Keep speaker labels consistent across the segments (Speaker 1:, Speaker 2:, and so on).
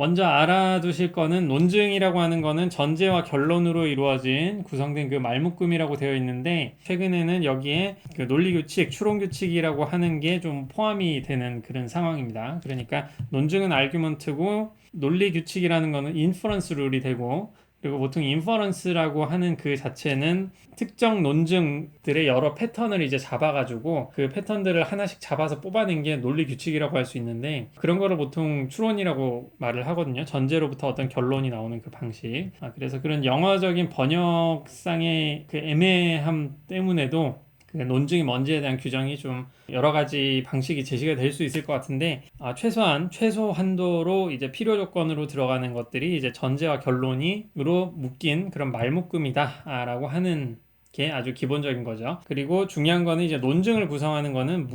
Speaker 1: 먼저 알아두실 거는 논증이라고 하는 거는 전제와 결론으로 이루어진 구성된 그 말묶음이라고 되어 있는데, 최근에는 여기에 그 논리규칙, 추론규칙이라고 하는 게 좀 포함이 되는 그런 상황입니다. 그러니까 논증은 아규먼트고 논리규칙이라는 거는 인퍼런스 룰이 되고, 그리고 보통 인퍼런스라고 하는 그 자체는 특정 논증들의 여러 패턴을 이제 잡아가지고 그 패턴들을 하나씩 잡아서 뽑아낸 게 논리 규칙이라고 할 수 있는데, 그런 거를 보통 추론이라고 말을 하거든요. 전제로부터 어떤 결론이 나오는 그 방식. 그래서 그런 영어적인 번역상의 그 애매함 때문에도 그 논증이 뭔지에 대한 규정이 좀 여러 가지 방식이 제시가 될 수 있을 것 같은데, 최소 한도로 이제 필요 조건으로 들어가는 것들이 이제 전제와 결론이로 묶인 그런 말묶음이다라고 하는 게 아주 기본적인 거죠. 그리고 중요한 거는 이제 논증을 구성하는 거는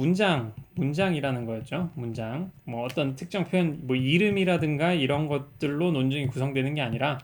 Speaker 1: 문장이라는 거였죠. 문장. 뭐 어떤 특정 표현, 뭐 이름이라든가 이런 것들로 논증이 구성되는 게 아니라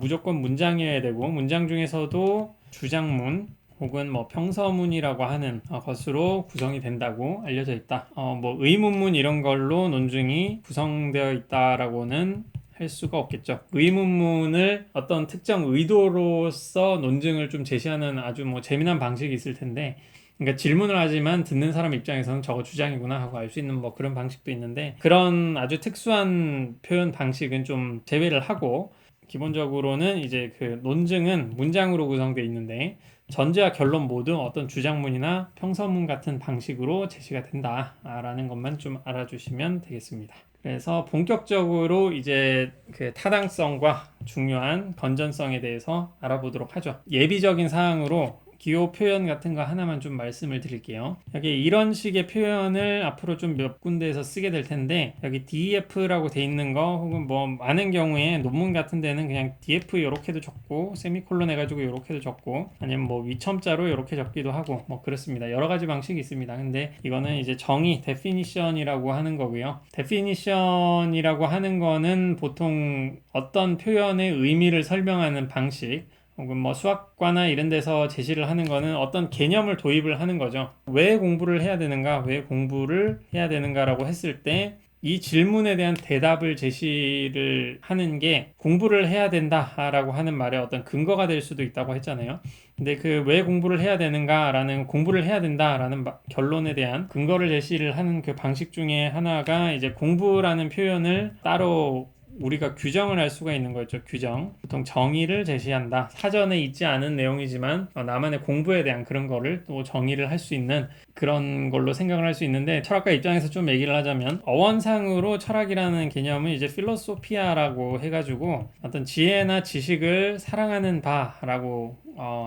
Speaker 1: 무조건 문장이어야 되고, 문장 중에서도 주장문 혹은 뭐 평서문이라고 하는 것으로 구성이 된다고 알려져 있다. 뭐 의문문 이런 걸로 논증이 구성되어 있다라고는 할 수가 없겠죠. 의문문을 어떤 특정 의도로서 논증을 좀 제시하는 아주 뭐 재미난 방식이 있을 텐데, 그러니까 질문을 하지만 듣는 사람 입장에서는 저거 주장이구나 하고 알 수 있는 뭐 그런 방식도 있는데, 그런 아주 특수한 표현 방식은 좀 제외를 하고, 기본적으로는 이제 그 논증은 문장으로 구성되어 있는데, 전제와 결론 모두 어떤 주장문이나 평서문 같은 방식으로 제시가 된다라는 것만 좀 알아주시면 되겠습니다. 그래서 본격적으로 이제 그 타당성과 중요한 건전성에 대해서 알아보도록 하죠. 예비적인 사항으로 기호 표현 같은 거 하나만 좀 말씀을 드릴게요. 여기 이런 식의 표현을 앞으로 좀 몇 군데에서 쓰게 될 텐데, 여기 DEF라고 돼 있는 거, 혹은 뭐 많은 경우에 논문 같은 데는 그냥 DF 이렇게도 적고 세미콜론 해가지고 이렇게도 적고, 아니면 뭐 위첨자로 이렇게 적기도 하고 뭐 그렇습니다. 여러 가지 방식이 있습니다. 근데 이거는 이제 정의, definition이라고 하는 거고요. definition이라고 하는 거는 보통 어떤 표현의 의미를 설명하는 방식, 혹은 뭐 수학과나 이런 데서 제시를 하는 거는 어떤 개념을 도입을 하는 거죠. 왜 공부를 해야 되는가, 왜 공부를 해야 되는가라고 했을 때 이 질문에 대한 대답을 제시를 하는 게 공부를 해야 된다라고 하는 말의 어떤 근거가 될 수도 있다고 했잖아요. 근데 그 왜 공부를 해야 되는가라는, 공부를 해야 된다라는 결론에 대한 근거를 제시를 하는 그 방식 중에 하나가 이제 공부라는 표현을 따로 우리가 규정을 할 수가 있는 거죠. 규정. 보통 정의를 제시한다. 사전에 있지 않은 내용이지만 나만의 공부에 대한 그런 거를 또 정의를 할 수 있는 그런 걸로 생각을 할 수 있는데, 철학가 입장에서 좀 얘기를 하자면 어원상으로 철학이라는 개념은 이제 필로소피아라고 해가지고 어떤 지혜나 지식을 사랑하는 바라고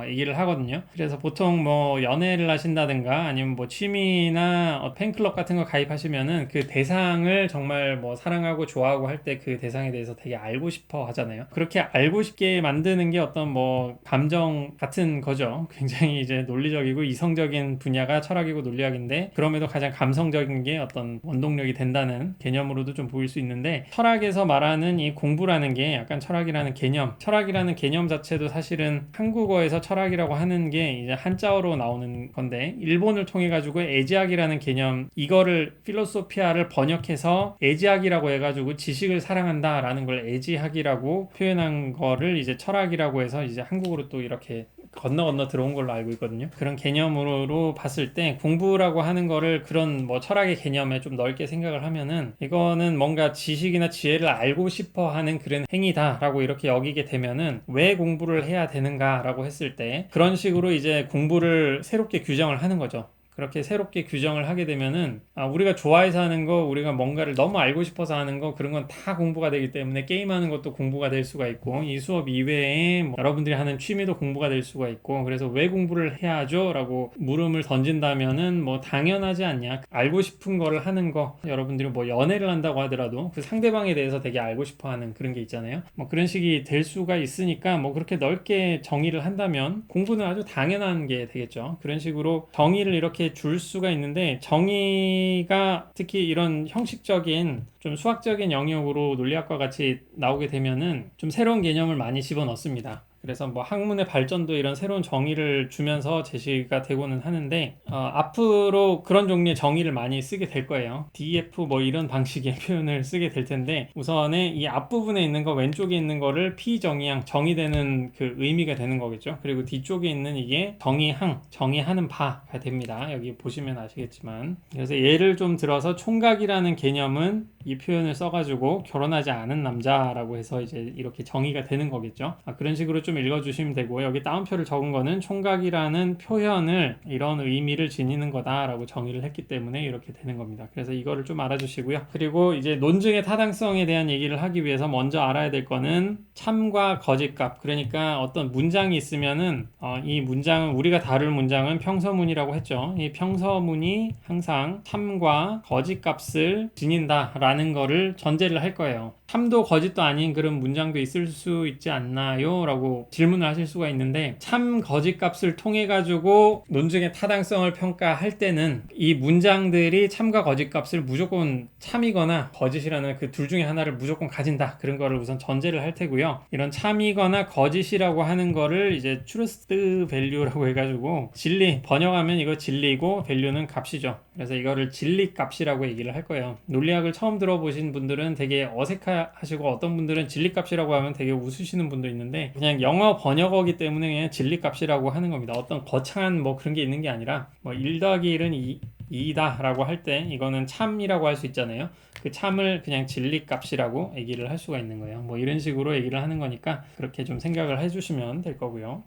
Speaker 1: 얘기를 하거든요. 그래서 보통 뭐 연애를 하신다든가 아니면 뭐 취미나 팬클럽 같은 거 가입하시면은 그 대상을 정말 뭐 사랑하고 좋아하고 할 때 그 대상에 대해서 되게 알고 싶어 하잖아요. 그렇게 알고 싶게 만드는 게 어떤 뭐 감정 같은 거죠. 굉장히 이제 논리적이고 이성적인 분야가 철학이고 논리학인데, 그럼에도 가장 감성적인 게 어떤 원동력이 된다는 개념으로도 좀 보일 수 있는데, 철학에서 말하는 이 공부라는 게 약간 철학이라는 개념 자체도 사실은 한국어에서 철학이라고 하는 게 이제 한자어로 나오는 건데, 일본을 통해 가지고 애지학이라는 개념, 이거를 필로소피아를 번역해서 애지학이라고 해가지고 지식을 사랑한다라는 걸 애지학이라고 표현한 거를 이제 철학이라고 해서 이제 한국으로 또 이렇게 건너 들어온 걸로 알고 있거든요. 그런 개념으로 봤을 때 공부라고 하는 거를 그런 뭐 철학의 개념에 좀 넓게 생각을 하면은, 이거는 뭔가 지식이나 지혜를 알고 싶어 하는 그런 행위다라고 이렇게 여기게 되면은, 왜 공부를 해야 되는가라고 했을 때 그런 식으로 이제 공부를 새롭게 규정을 하는 거죠. 그렇게 새롭게 규정을 하게 되면은 우리가 좋아해서 하는 거, 우리가 뭔가를 너무 알고 싶어서 하는 거, 그런 건 다 공부가 되기 때문에 게임하는 것도 공부가 될 수가 있고, 이 수업 이외에 뭐 여러분들이 하는 취미도 공부가 될 수가 있고, 그래서 왜 공부를 해야 하죠? 라고 물음을 던진다면은 뭐 당연하지 않냐, 알고 싶은 거를 하는 거. 여러분들이 뭐 연애를 한다고 하더라도 그 상대방에 대해서 되게 알고 싶어 하는 그런 게 있잖아요. 뭐 그런 식이 될 수가 있으니까, 뭐 그렇게 넓게 정의를 한다면 공부는 아주 당연한 게 되겠죠. 그런 식으로 정의를 이렇게 줄 수가 있는데, 정의가 특히 이런 형식적인 좀 수학적인 영역으로 논리학과 같이 나오게 되면은 좀 새로운 개념을 많이 집어넣습니다. 그래서 뭐 학문의 발전도 이런 새로운 정의를 주면서 제시가 되고는 하는데 앞으로 그런 종류의 정의를 많이 쓰게 될 거예요. DF 뭐 이런 방식의 표현을 쓰게 될 텐데 우선에 이 앞부분에 있는 거 왼쪽에 있는 거를 피정의항 정의되는 그 의미가 되는 거겠죠. 그리고 뒤쪽에 있는 이게 정의항 정의하는 바가 됩니다. 여기 보시면 아시겠지만 그래서 예를 좀 들어서 총각이라는 개념은 이 표현을 써가지고 결혼하지 않은 남자라고 해서 이제 이렇게 정의가 되는 거겠죠. 그런 식으로 좀 읽어주시면 되고 여기 따옴표를 적은 거는 총각이라는 표현을 이런 의미를 지니는 거다라고 정의를 했기 때문에 이렇게 되는 겁니다. 그래서 이거를 좀 알아주시고요. 그리고 이제 논증의 타당성에 대한 얘기를 하기 위해서 먼저 알아야 될 거는 참과 거짓값. 그러니까 어떤 문장이 있으면은 이 문장은 우리가 다룰 문장은 평서문이라고 했죠. 이 평서문이 항상 참과 거짓값을 지닌다라는 거를 전제를 할 거예요. 참도 거짓도 아닌 그런 문장도 있을 수 있지 않나요? 라고 질문을 하실 수가 있는데 참 거짓값을 통해 가지고 논증의 타당성을 평가할 때는 이 문장들이 참과 거짓값을 무조건 참이거나 거짓이라는 그 둘 중에 하나를 무조건 가진다. 그런 거를 우선 전제를 할 테고요. 이런 참이거나 거짓이라고 하는 거를 이제 truth value라고 해가지고 진리 번역하면 이거 진리고 value는 값이죠. 그래서 이거를 진리 값이라고 얘기를 할 거예요. 논리학을 처음 들어보신 분들은 되게 어색하시고 어떤 분들은 진리 값이라고 하면 되게 웃으시는 분도 있는데 그냥 영어 번역어기 때문에 그냥 진리 값이라고 하는 겁니다. 어떤 거창한 뭐 그런 게 있는 게 아니라 뭐 1 더하기 1은 2다 라고 할 때 이거는 참이라고 할 수 있잖아요. 그 참을 그냥 진리 값이라고 얘기를 할 수가 있는 거예요. 뭐 이런 식으로 얘기를 하는 거니까 그렇게 좀 생각을 해주시면 될 거고요.